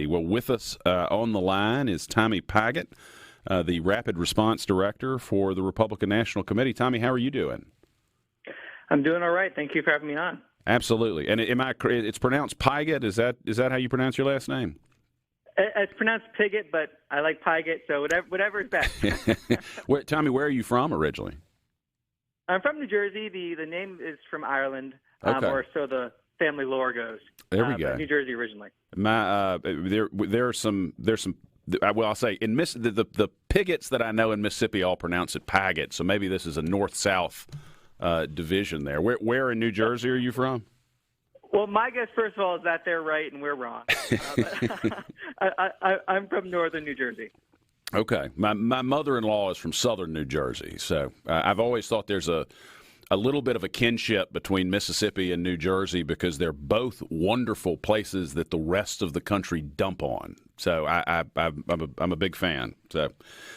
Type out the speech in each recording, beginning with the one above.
Well, with us on the line is Tommy Pigott, the Rapid Response Director for the Republican National Committee. Tommy, how are you doing? I'm doing all right. Thank you for having me on. Absolutely. And it's pronounced Pigott? Is that how you pronounce your last name? It's pronounced Pigott, but I like Pigott, so whatever is best. Tommy, where are you from originally? I'm from New Jersey. The name is from Ireland, Okay. or so the family lore goes. There we go. New Jersey originally. There's some. Well, I'll say the Pigotts that I know in Mississippi all pronounce it Pigott. So maybe this is a north-south division there. Where in New Jersey are you from? Well, my guess, first of all, is that they're right and we're wrong. I'm from northern New Jersey. Okay. My mother-in-law is from southern New Jersey, so I've always thought there's a little bit of a kinship between Mississippi and New Jersey because they're both wonderful places that the rest of the country dump on. So I'm a big fan. So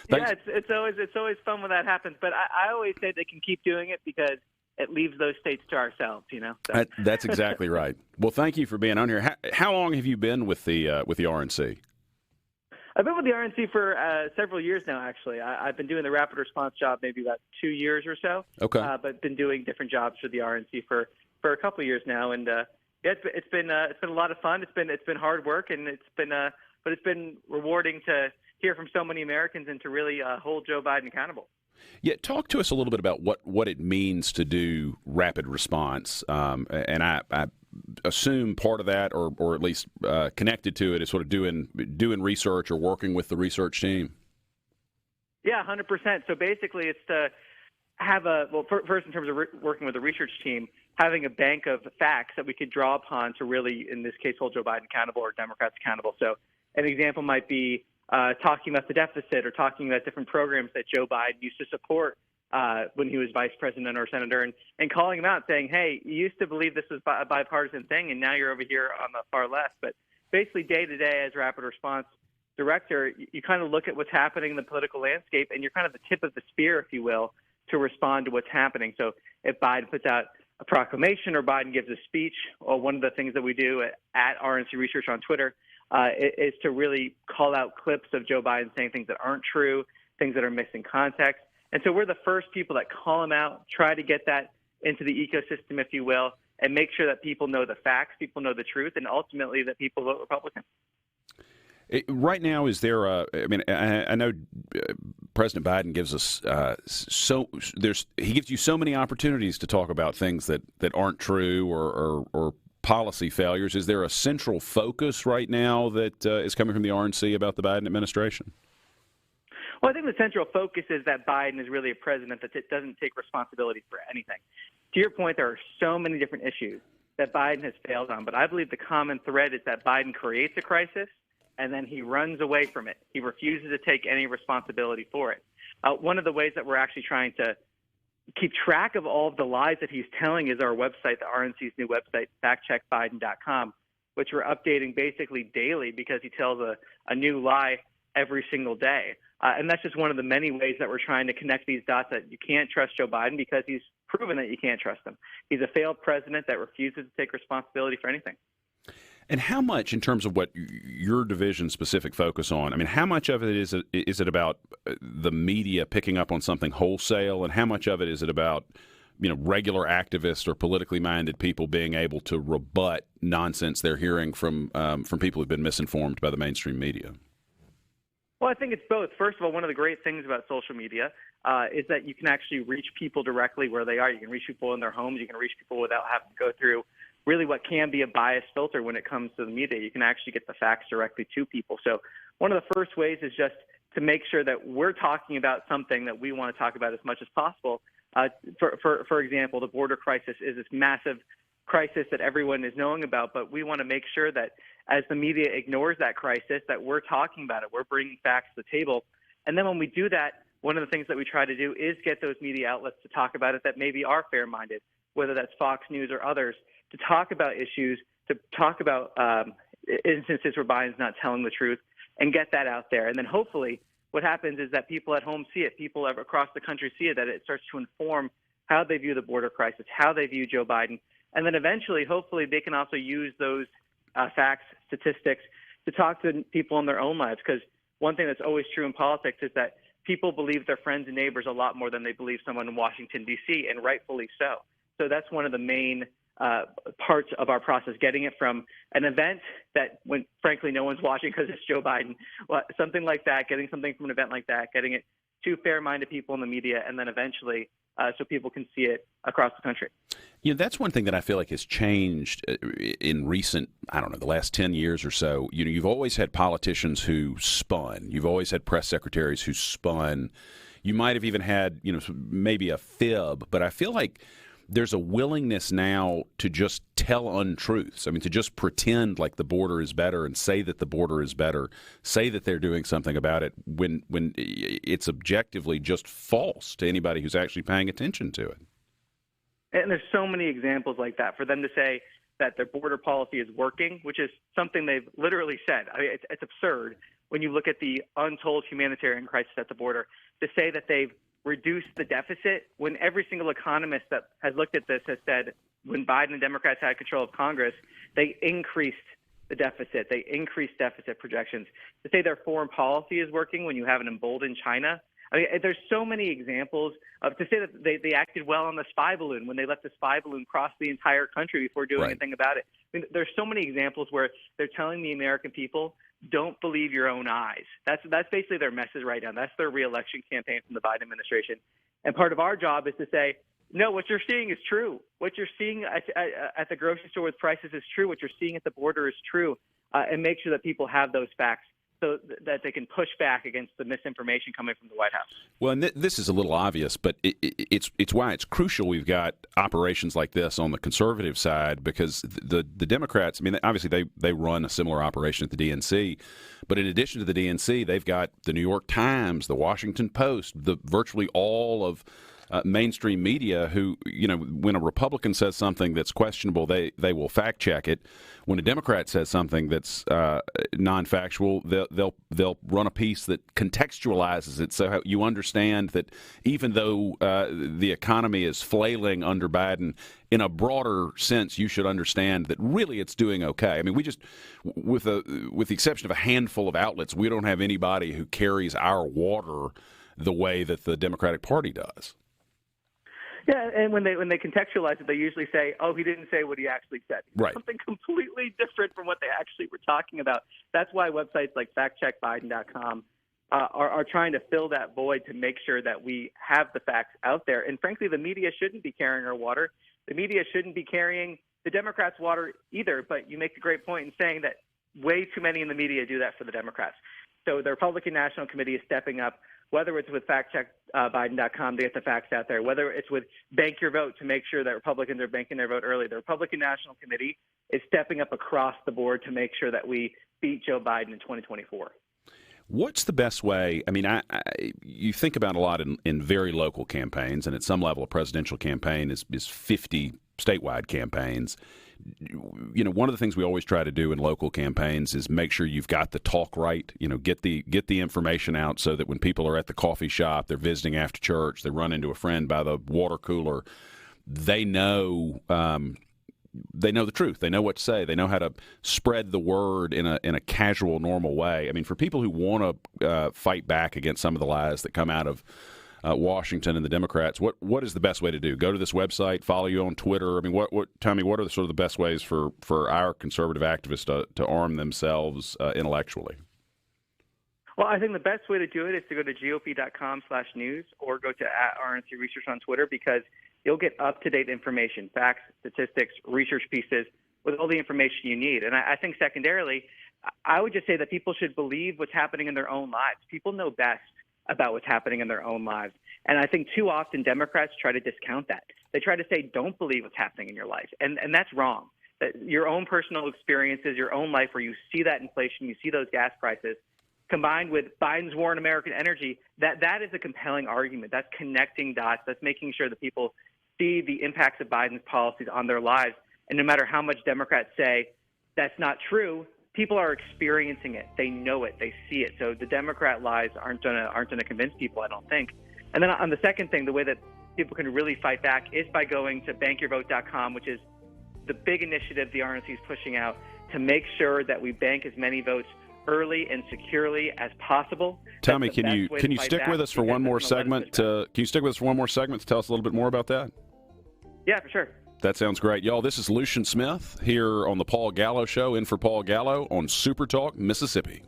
thanks. Yeah, it's always fun when that happens. But I always say they can keep doing it because it leaves those states to ourselves. So. That's exactly right. Well, thank you for being on here. How long have you been with the RNC? I've been with the RNC for several years now, actually. I've been doing the rapid response job maybe about 2 years or so. Okay. But been doing different jobs for the RNC for a couple of years now, and it's been a lot of fun. It's been hard work, and but it's been rewarding to hear from so many Americans and to really hold Joe Biden accountable. Yeah, talk to us a little bit about what it means to do rapid response, and I assume part of that, or at least connected to it, is sort of doing research or working with the research team. Yeah, 100%. So basically, it's to have first in terms of working with the research team, having a bank of facts that we could draw upon to really, in this case, hold Joe Biden accountable or Democrats accountable. So an example might be talking about the deficit or talking about different programs that Joe Biden used to support when he was vice president or senator, and calling him out saying, hey, you used to believe this was a bipartisan thing, and now you're over here on the far left. But basically, day to day as rapid response director, you kind of look at what's happening in the political landscape, and you're kind of the tip of the spear, if you will, to respond to what's happening. So if Biden puts out a proclamation or Biden gives a speech, or one of the things that we do at RNC Research on Twitter is to really call out clips of Joe Biden saying things that aren't true, things that are missing context. And so we're the first people that call him out, try to get that into the ecosystem, if you will, and make sure that people know the facts, people know the truth, and ultimately that people vote Republican. Right now, is there I know President Biden gives us he gives you so many opportunities to talk about things that aren't true or policy failures. Is there a central focus right now that is coming from the RNC about the Biden administration? Well, I think the central focus is that Biden is really a president that doesn't take responsibility for anything. To your point, there are so many different issues that Biden has failed on, but I believe the common thread is that Biden creates a crisis and then he runs away from it. He refuses to take any responsibility for it. One of the ways that we're actually trying to keep track of all of the lies that he's telling is our website, the RNC's new website, factcheckbiden.com, which we're updating basically daily because he tells a new lie every single day. And that's just one of the many ways that we're trying to connect these dots, that you can't trust Joe Biden because he's proven that you can't trust him. He's a failed president that refuses to take responsibility for anything. And how much, in terms of what your division specific focus on, how much of it is it about the media picking up on something wholesale, and how much of it is it about regular activists or politically minded people being able to rebut nonsense they're hearing from people who've been misinformed by the mainstream media? Well, I think it's both. First of all, one of the great things about social media is that you can actually reach people directly where they are. You can reach people in their homes. You can reach people without having to go through really what can be a biased filter when it comes to the media. You can actually get the facts directly to people. So one of the first ways is just to make sure that we're talking about something that we want to talk about as much as possible. For example, the border crisis is this massive crisis that everyone is knowing about, but we want to make sure that as the media ignores that crisis, that we're talking about it. We're bringing facts to the table. And then when we do that, one of the things that we try to do is get those media outlets to talk about it that maybe are fair-minded, whether that's Fox News or others, to talk about issues, to talk about instances where Biden's not telling the truth, and get that out there. And then hopefully what happens is that people at home see it, people across the country see it, that it starts to inform how they view the border crisis, how they view Joe Biden. And then eventually, hopefully, they can also use those facts, statistics, to talk to people in their own lives, because one thing that's always true in politics is that people believe their friends and neighbors a lot more than they believe someone in Washington, D.C., and rightfully so. So that's one of the main parts of our process, getting it from an event that, when frankly no one's watching because it's Joe Biden, something like that, getting something from an event like that, getting it to fair-minded people in the media, and then eventually so people can see it across the country. You know, that's one thing that I feel like has changed in recent, I don't know, the last 10 years or so. You know, you've always had politicians who spun. You've always had press secretaries who spun. You might have even had, you know, maybe a fib, but I feel like there's a willingness now to just tell untruths. I mean, to just pretend like the border is better and say that the border is better, say that they're doing something about it when it's objectively just false to anybody who's actually paying attention to it. And there's so many examples like that. For them to say that their border policy is working, which is something they've literally said. I mean, it's absurd when you look at the untold humanitarian crisis at the border, to say that they've reduce the deficit when every single economist that has looked at this has said when Biden and Democrats had control of Congress, they increased the deficit. They increased deficit projections. To say their foreign policy is working when you have an emboldened China. I mean, there's so many examples of, to say that they acted well on the spy balloon when they let the spy balloon cross the entire country before doing anything about it. I mean, there's so many examples where they're telling the American people, don't believe your own eyes. That's basically their message right now. That's their reelection campaign from the Biden administration. And part of our job is to say, no, what you're seeing is true. What you're seeing at the grocery store with prices is true. What you're seeing at the border is true. And make sure that people have those facts so that they can push back against the misinformation coming from the White House. Well, and this is a little obvious, but it's why it's crucial we've got operations like this on the conservative side, because the Democrats, I mean, obviously they run a similar operation at the DNC, but in addition to the DNC, they've got the New York Times, the Washington Post, virtually all of mainstream media who, you know, when a Republican says something that's questionable, they will fact check it. When a Democrat says something that's non-factual, they'll run a piece that contextualizes it so you understand that even though the economy is flailing under Biden, in a broader sense, you should understand that really it's doing okay. I mean, we just, with the exception of a handful of outlets, we don't have anybody who carries our water the way that the Democratic Party does. Yeah, and when they contextualize it, they usually say, "Oh, he didn't say what he actually said." Right. Something completely different from what they actually were talking about. That's why websites like factcheckbiden.com are trying to fill that void to make sure that we have the facts out there. And frankly, the media shouldn't be carrying our water. The media shouldn't be carrying the Democrats' water either. But you make a great point in saying that way too many in the media do that for the Democrats. So the Republican National Committee is stepping up, whether it's with factcheckbiden.com to get the facts out there, whether it's with Bank Your Vote to make sure that Republicans are banking their vote early. The Republican National Committee is stepping up across the board to make sure that we beat Joe Biden in 2024. What's the best way? I mean, you think about a lot in very local campaigns, and at some level a presidential campaign is 50 statewide campaigns. You know, one of the things we always try to do in local campaigns is make sure you've got the talk right. You know, get the information out so that when people are at the coffee shop, they're visiting after church, they run into a friend by the water cooler, they know the truth. They know what to say. They know how to spread the word in a casual, normal way. I mean, for people who want to fight back against some of the lies that come out of Washington and the Democrats, what is the best way to do? Go to this website, follow you on Twitter. I mean, Tommy, what are sort of the best ways for our conservative activists to arm themselves intellectually? Well, I think the best way to do it is to go to GOP.com/news or go to @RNC Research on Twitter, because you'll get up-to-date information, facts, statistics, research pieces with all the information you need. And I think secondarily, I would just say that people should believe what's happening in their own lives. People know best about what's happening in their own lives. And I think too often Democrats try to discount that. They try to say, don't believe what's happening in your life. And that's wrong. That your own personal experiences, your own life where you see that inflation, you see those gas prices, combined with Biden's war on American energy, that is a compelling argument. That's connecting dots. That's making sure that people see the impacts of Biden's policies on their lives. And no matter how much Democrats say that's not true, people are experiencing it. They know it. They see it. So the Democrat lies aren't gonna convince people, I don't think. And then on the second thing, the way that people can really fight back is by going to bankyourvote.com, which is the big initiative the RNC is pushing out to make sure that we bank as many votes early and securely as possible. Tommy, can you stick with us for one more segment? Can you stick with us for one more segment to tell us a little bit more about that? Yeah, for sure. That sounds great. Y'all, this is Lucien Smith here on the Paul Gallo Show, in for Paul Gallo on SuperTalk, Mississippi.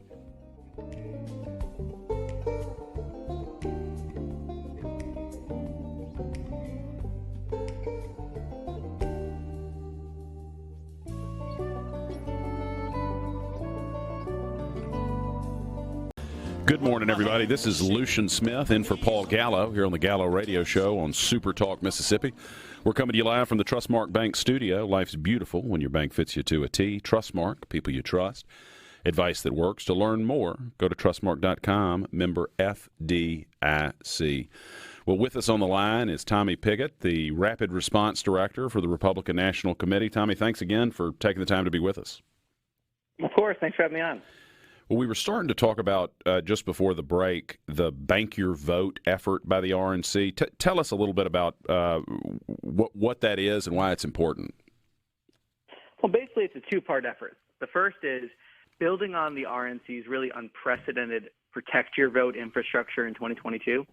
Good morning, everybody. This is Lucien Smith in for Paul Gallo here on the Gallo Radio Show on SuperTalk, Mississippi. We're coming to you live from the Trustmark Bank studio. Life's beautiful when your bank fits you to a T. Trustmark, people you trust. Advice that works. To learn more, go to trustmark.com, member FDIC. Well, with us on the line is Tommy Pigott, the Rapid Response Director for the Republican National Committee. Tommy, thanks again for taking the time to be with us. Of course. Thanks for having me on. Well, we were starting to talk about, just before the break, the Bank Your Vote effort by the RNC. Tell us a little bit about what that is and why it's important. Well, basically, it's a two-part effort. The first is building on the RNC's really unprecedented Protect Your Vote infrastructure in 2022.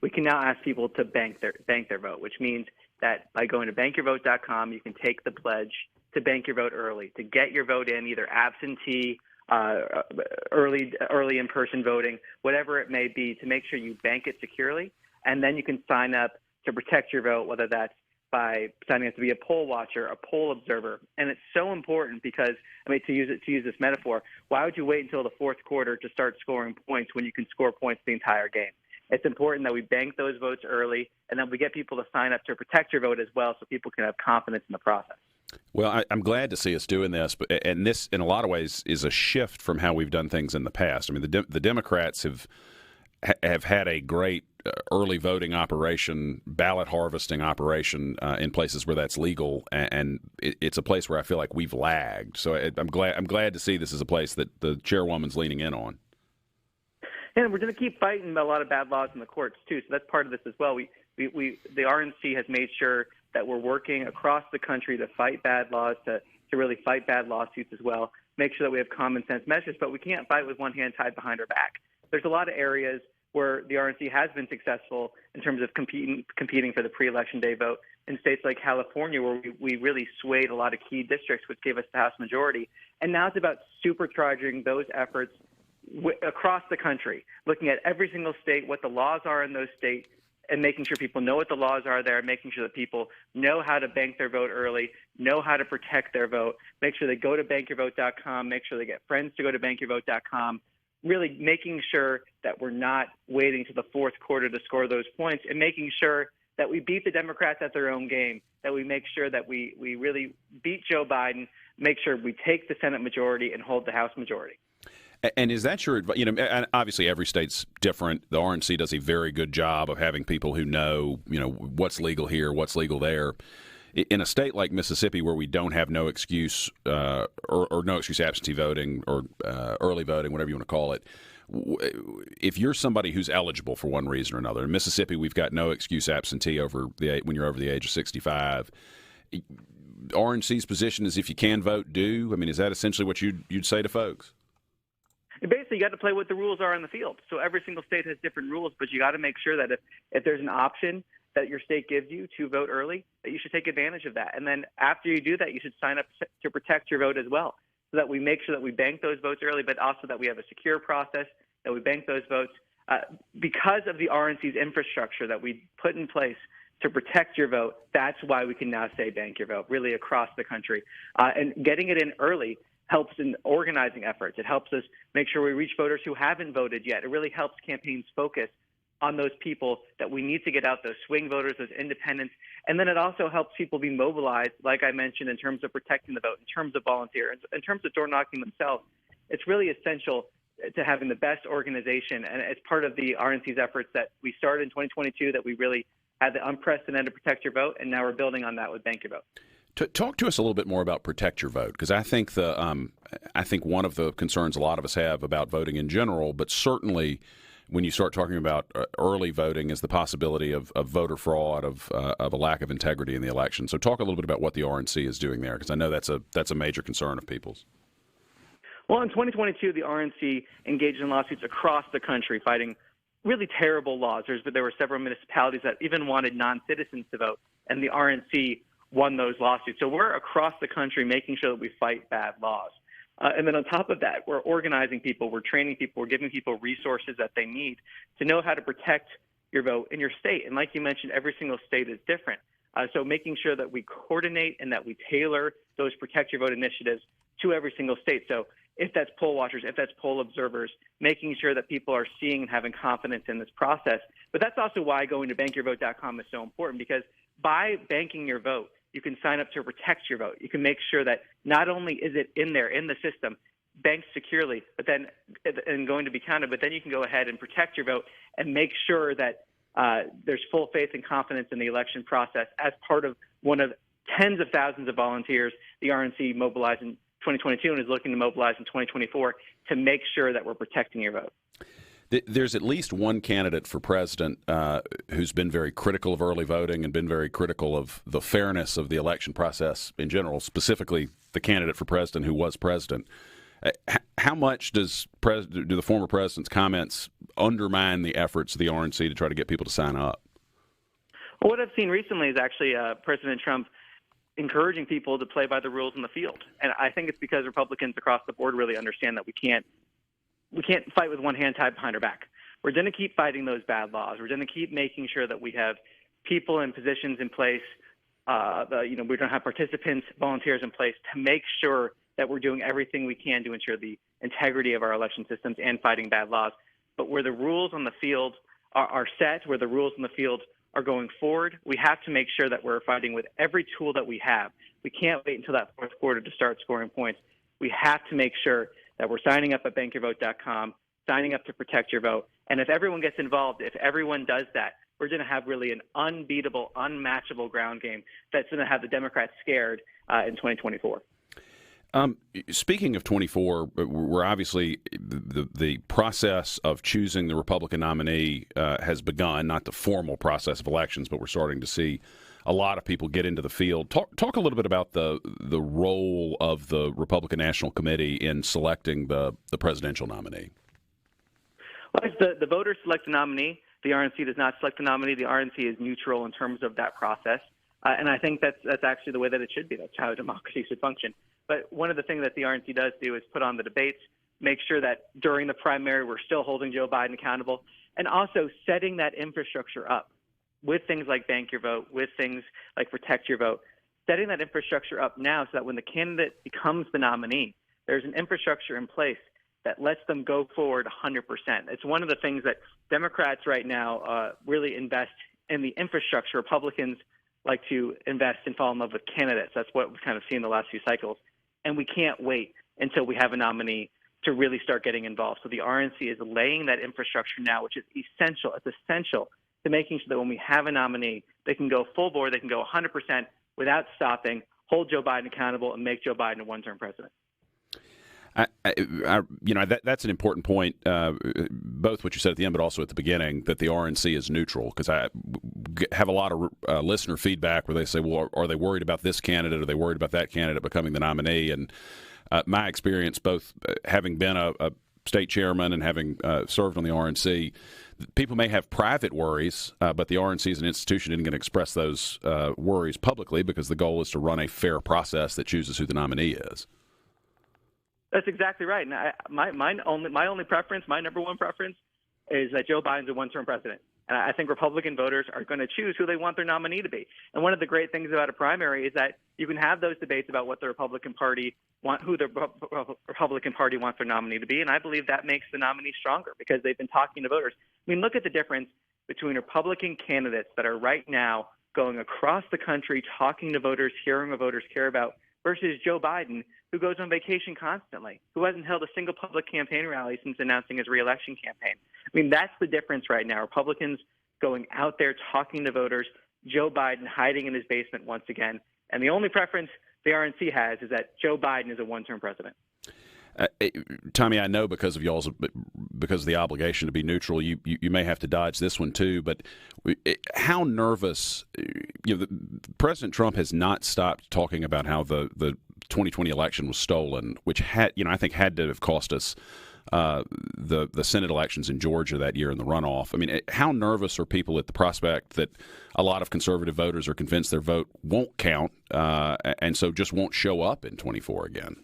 We can now ask people to bank their vote, which means that by going to bankyourvote.com, you can take the pledge to bank your vote early, to get your vote in either absentee, early in-person voting, whatever it may be, to make sure you bank it securely. And then you can sign up to protect your vote, whether that's by signing up to be a poll watcher, a poll observer. And it's so important because, to use this metaphor, why would you wait until the fourth quarter to start scoring points when you can score points the entire game? It's important that we bank those votes early, and then we get people to sign up to protect your vote as well, so people can have confidence in the process. Well, I'm glad to see us doing this, and this, in a lot of ways, is a shift from how we've done things in the past. I mean, the Democrats have had a great early voting operation, ballot harvesting operation in places where that's legal, and it's a place where I feel like we've lagged. So I'm glad to see this is a place that the chairwoman's leaning in on. And we're going to keep fighting a lot of bad laws in the courts too. So that's part of this as well. The RNC has made sure that we're working across the country to fight bad laws, to really fight bad lawsuits as well, make sure that we have common sense measures, but we can't fight with one hand tied behind our back. There's a lot of areas where the RNC has been successful in terms of competing for the pre-election day vote in states like California, where we really swayed a lot of key districts, which gave us the House majority. And now it's about supercharging those efforts across the country, looking at every single state, what the laws are in those states, and making sure people know what the laws are there, making sure that people know how to bank their vote early, know how to protect their vote, make sure they go to bankyourvote.com, make sure they get friends to go to bankyourvote.com, really making sure that we're not waiting to the fourth quarter to score those points, and making sure that we beat the Democrats at their own game, that we make sure that we really beat Joe Biden, make sure we take the Senate majority and hold the House majority. And is that your advice? Obviously every state's different. The RNC does a very good job of having people who know, what's legal here, what's legal there. In a state like Mississippi, where we don't have no excuse or no excuse absentee voting or early voting, whatever you want to call it, if you're somebody who's eligible for one reason or another, in Mississippi we've got no excuse absentee when you're over the age of 65. RNC's position is if you can vote, do. I mean, is that essentially what you'd say to folks? Basically, you got to play what the rules are on the field. So every single state has different rules, but you got to make sure that if there's an option that your state gives you to vote early, that you should take advantage of that. And then after you do that, you should sign up to protect your vote as well, so that we make sure that we bank those votes early, but also that we have a secure process, that we bank those votes. Because of the RNC's infrastructure that we put in place to protect your vote, that's why we can now say bank your vote, really across the country. And getting it in early helps in organizing efforts. It helps us make sure we reach voters who haven't voted yet. It really helps campaigns focus on those people that we need to get out, those swing voters, those independents. And then it also helps people be mobilized, like I mentioned, in terms of protecting the vote, in terms of volunteers, in terms of door knocking themselves. It's really essential to having the best organization. And it's part of the RNC's efforts that we started in 2022, that we really had the unprecedented Protect Your Vote, and now we're building on that with Bank Your Vote. Talk to us a little bit more about Protect Your Vote, because I think one of the concerns a lot of us have about voting in general, but certainly when you start talking about early voting, is the possibility of voter fraud, of a lack of integrity in the election. So talk a little bit about what the RNC is doing there, because I know that's a major concern of people's. Well, in 2022, the RNC engaged in lawsuits across the country fighting really terrible laws. There were several municipalities that even wanted non-citizens to vote, and the RNC won those lawsuits. So we're across the country making sure that we fight bad laws. And then on top of that, we're organizing people, we're training people, we're giving people resources that they need to know how to protect your vote in your state. And like you mentioned, every single state is different. So making sure that we coordinate and that we tailor those protect your vote initiatives to every single state. So if that's poll watchers, if that's poll observers, making sure that people are seeing and having confidence in this process. But that's also why going to bankyourvote.com is so important, because by banking your vote, you can sign up to protect your vote. You can make sure that not only is it in there, in the system, banked securely, but then and going to be counted, but then you can go ahead and protect your vote and make sure that there's full faith and confidence in the election process as part of one of tens of thousands of volunteers the RNC mobilized in 2022 and is looking to mobilize in 2024 to make sure that we're protecting your vote. There's at least one candidate for president who's been very critical of early voting and been very critical of the fairness of the election process in general, specifically the candidate for president who was president. How much do the former president's comments undermine the efforts of the RNC to try to get people to sign up? Well, what I've seen recently is actually President Trump encouraging people to play by the rules in the field. And I think it's because Republicans across the board really understand that we can't fight with one hand tied behind our back. We're going to keep fighting those bad laws. We're going to keep making sure that we have people in positions in place. We're going to have participants, volunteers in place to make sure that we're doing everything we can to ensure the integrity of our election systems and fighting bad laws. But where the rules on the field are set, where the rules on the field are going forward, we have to make sure that we're fighting with every tool that we have. We can't wait until that fourth quarter to start scoring points. We have to make sure that we're signing up at bankyourvote.com, signing up to protect your vote. And if everyone gets involved, if everyone does that, we're going to have really an unbeatable, unmatchable ground game that's going to have the Democrats scared in 2024. Speaking of 24, we're obviously the process of choosing the Republican nominee has begun, not the formal process of elections, but we're starting to see a lot of people get into the field. Talk a little bit about the role of the Republican National Committee in selecting the presidential nominee. Well, the voters select a nominee. The RNC does not select a nominee. The RNC is neutral in terms of that process. And I think that's actually the way that it should be. That's how democracy should function. But one of the things that the RNC does do is put on the debates, make sure that during the primary we're still holding Joe Biden accountable, and also setting that infrastructure up with things like Bank Your Vote, with things like Protect Your Vote, setting that infrastructure up now so that when the candidate becomes the nominee, there's an infrastructure in place that lets them go forward 100%. It's one of the things that Democrats right now really invest in the infrastructure. Republicans like to invest and fall in love with candidates. That's what we've kind of seen in the last few cycles. And we can't wait until we have a nominee to really start getting involved. So the RNC is laying that infrastructure now, which is essential. It's essential to making sure that when we have a nominee, they can go full board, they can go 100% without stopping, hold Joe Biden accountable, and make Joe Biden a one-term president. That's an important point, both what you said at the end, but also at the beginning, that the RNC is neutral, because I have a lot of listener feedback where they say, well, are they worried about this candidate? Are they worried about that candidate becoming the nominee? And my experience, both having been a state chairman and having served on the RNC, people may have private worries, but the RNC as an institution isn't going to express those worries publicly, because the goal is to run a fair process that chooses who the nominee is. That's exactly right. And my only preference, my number one preference, is that Joe Biden's a one-term president. And I think Republican voters are going to choose who they want their nominee to be. And one of the great things about a primary is that you can have those debates about what the Republican Party who the Republican Party wants their nominee to be. And I believe that makes the nominee stronger, because they've been talking to voters. I mean, look at the difference between Republican candidates that are right now going across the country, talking to voters, hearing what voters care about, versus Joe Biden, who goes on vacation constantly, who hasn't held a single public campaign rally since announcing his reelection campaign. I mean, that's the difference right now. Republicans going out there talking to voters, Joe Biden hiding in his basement once again. And the only preference the RNC has is that Joe Biden is a one-term president. Tommy, I know because of the obligation to be neutral, you may have to dodge this one too. But how nervous? President Trump has not stopped talking about how the 2020 election was stolen, which had, I think had to have cost us the Senate elections in Georgia that year in the runoff. I mean, how nervous are people at the prospect that a lot of conservative voters are convinced their vote won't count and so just won't show up in 24 again?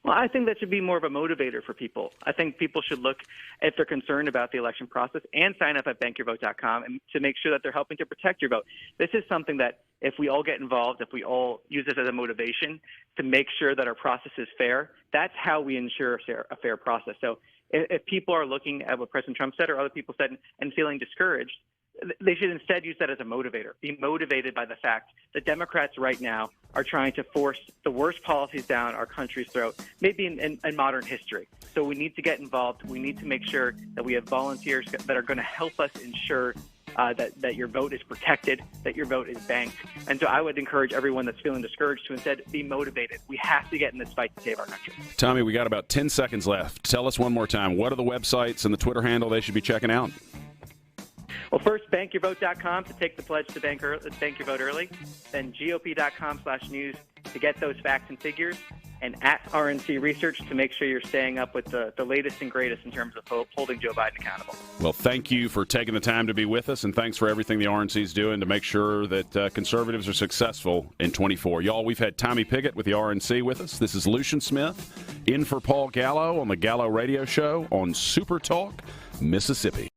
Well, I think that should be more of a motivator for people. I think people should look, if they're concerned about the election process, and sign up at bankyourvote.com and to make sure that they're helping to protect your vote. This is something that if we all get involved, if we all use this as a motivation to make sure that our process is fair, that's how we ensure a fair process. So if people are looking at what President Trump said or other people said and feeling discouraged, they should instead use that as a motivator. Be motivated by the fact that Democrats right now are trying to force the worst policies down our country's throat, maybe in modern history. So we need to get involved. We need to make sure that we have volunteers that are going to help us ensure that your vote is protected, that your vote is banked. And so I would encourage everyone that's feeling discouraged to instead be motivated. We have to get in this fight to save our country. Tommy, we got about 10 seconds left. Tell us one more time, what are the websites and the Twitter handle they should be checking out? Well, first, bankyourvote.com to take the pledge to bank your vote early. Then GOP.com/news to get those facts and figures. And at RNC Research to make sure you're staying up with the latest and greatest in terms of holding Joe Biden accountable. Well, thank you for taking the time to be with us, and thanks for everything the RNC is doing to make sure that conservatives are successful in 24. Y'all, we've had Tommy Pigott with the RNC with us. This is Lucien Smith in for Paul Gallo on the Gallo Radio Show on SuperTalk, Mississippi.